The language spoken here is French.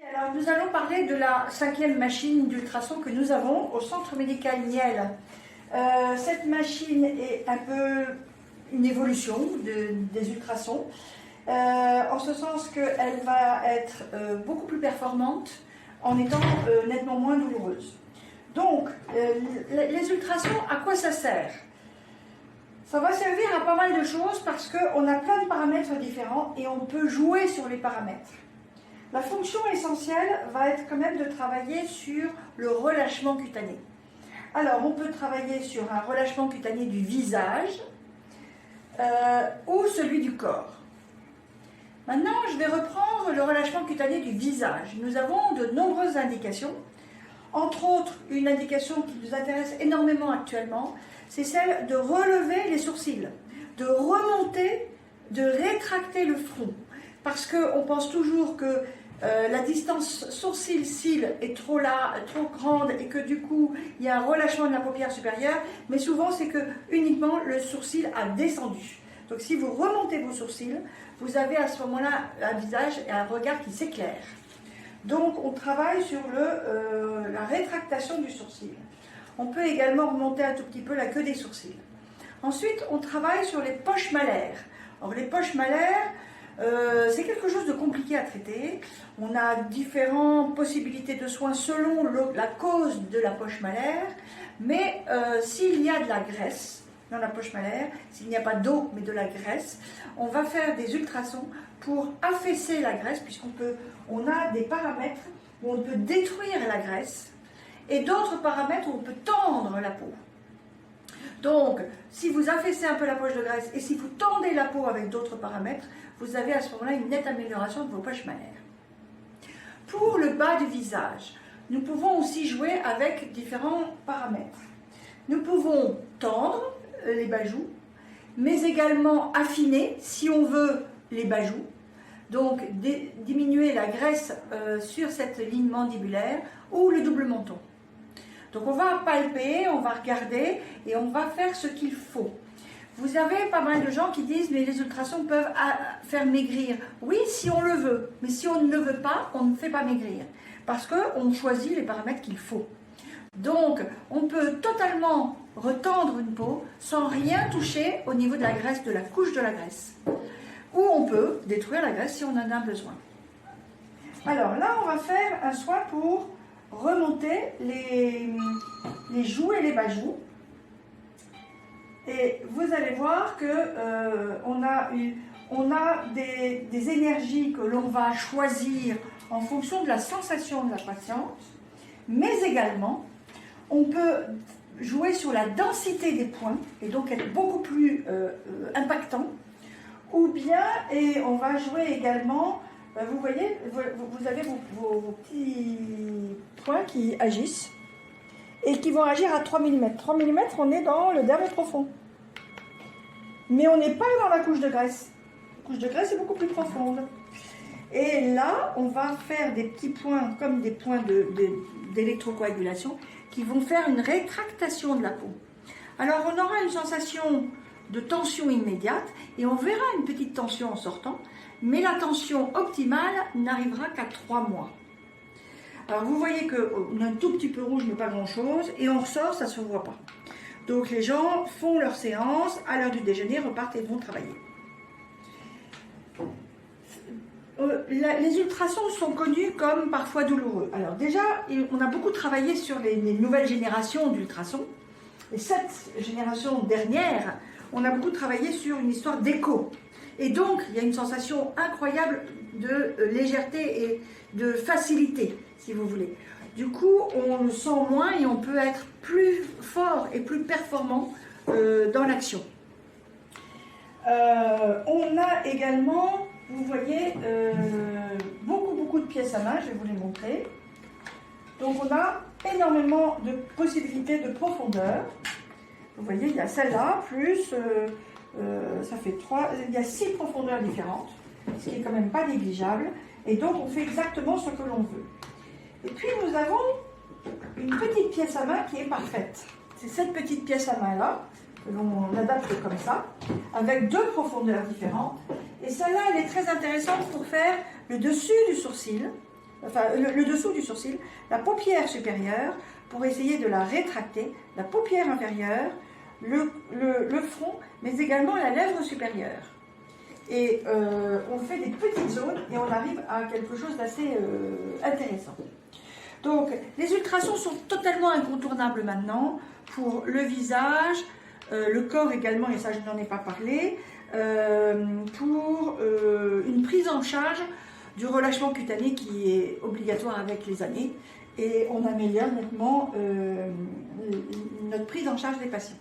Alors, nous allons parler de la 5e machine d'ultrasons que nous avons au Centre médical Niel. Cette machine est un peu une évolution des ultrasons, en ce sens qu'elle va être beaucoup plus performante en étant nettement moins douloureuse. Donc, les ultrasons, à quoi ça sert? Ça va servir à pas mal de choses parce qu'on a plein de paramètres différents et on peut jouer sur les paramètres. La fonction essentielle va être quand même de travailler sur le relâchement cutané. Alors, on peut travailler sur un relâchement cutané du visage ou celui du corps. Maintenant, je vais reprendre le relâchement cutané du visage. Nous avons de nombreuses indications. Entre autres, une indication qui nous intéresse énormément actuellement, c'est celle de relever les sourcils, de remonter, de rétracter le front. Parce qu'on pense toujours que la distance sourcil-cils est trop grande et que du coup, il y a un relâchement de la paupière supérieure, mais souvent, c'est que uniquement le sourcil a descendu. Donc, si vous remontez vos sourcils, vous avez à ce moment-là un visage et un regard qui s'éclaire. Donc, on travaille sur la rétractation du sourcil. On peut également remonter un tout petit peu la queue des sourcils. Ensuite, on travaille sur les poches malaires. Alors, les poches malaires, c'est quelque chose de compliqué à traiter. On a différentes possibilités de soins selon la cause de la poche malaire. Mais s'il y a de la graisse dans la poche malaire, s'il n'y a pas d'eau mais de la graisse, on va faire des ultrasons pour affaisser la graisse, puisqu'on a des paramètres où on peut détruire la graisse et d'autres paramètres où on peut tendre la peau. Donc, si vous affaissez un peu la poche de graisse et si vous tendez la peau avec d'autres paramètres, vous avez à ce moment-là une nette amélioration de vos poches malaires. Pour le bas du visage, nous pouvons aussi jouer avec différents paramètres. Nous pouvons tendre les bajoux, mais également affiner, si on veut, les bajoux. Donc, diminuer la graisse sur cette ligne mandibulaire ou le double menton. Donc, on va palper, on va regarder et on va faire ce qu'il faut. Vous avez pas mal de gens qui disent « mais les ultrasons peuvent faire maigrir ». Oui, si on le veut, mais si on ne le veut pas, on ne fait pas maigrir. Parce qu'on choisit les paramètres qu'il faut. Donc, on peut totalement retendre une peau sans rien toucher au niveau de la graisse, de la couche de la graisse. Ou on peut détruire la graisse si on en a besoin. Alors là, on va faire un soin pour remonter les joues et les bajoux. Et vous allez voir que on a des énergies que l'on va choisir en fonction de la sensation de la patiente, mais également, on peut jouer sur la densité des points et donc être beaucoup plus impactant. Ou bien, et on va jouer également, vous voyez, vous avez vos petits points qui agissent et qui vont agir à 3 mm. 3 mm, on est dans le derme profond. Mais on n'est pas dans la couche de graisse. La couche de graisse est beaucoup plus profonde. Et là, on va faire des petits points, comme des points d'électrocoagulation, qui vont faire une rétractation de la peau. Alors, on aura une sensation de tension immédiate et on verra une petite tension en sortant, mais la tension optimale n'arrivera qu'à 3 mois. Alors vous voyez qu'on a un tout petit peu rouge mais pas grand chose et on ressort, ça ne se voit pas. Donc les gens font leur séance, à l'heure du déjeuner, repartent et vont travailler. Les ultrasons sont connus comme parfois douloureux. Alors déjà, on a beaucoup travaillé sur les nouvelles générations d'ultrasons. Et cette génération dernière, on a beaucoup travaillé sur une histoire d'écho. Et donc, il y a une sensation incroyable de légèreté et de facilité, si vous voulez. Du coup, on le sent moins et on peut être plus fort et plus performant dans l'action. On a également, vous voyez, beaucoup de pièces à main, je vais vous les montrer. Donc, on a énormément de possibilités de profondeur. Vous voyez, il y a celle-là, plus, ça fait 3, il y a 6 profondeurs différentes, ce qui est quand même pas négligeable. Et donc, on fait exactement ce que l'on veut. Et puis, nous avons une petite pièce à main qui est parfaite. C'est cette petite pièce à main-là, que l'on adapte comme ça, avec 2 profondeurs différentes. Et celle-là, elle est très intéressante pour faire le dessus du sourcil, enfin le dessous du sourcil, la paupière supérieure pour essayer de la rétracter, la paupière inférieure, le front, mais également la lèvre supérieure. Et on fait des petites zones et on arrive à quelque chose d'assez intéressant. Donc, les ultrasons sont totalement incontournables maintenant pour le visage, le corps également, et ça je n'en ai pas parlé, pour une prise en charge du relâchement cutané qui est obligatoire avec les années, et on améliore nettement notre prise en charge des patients.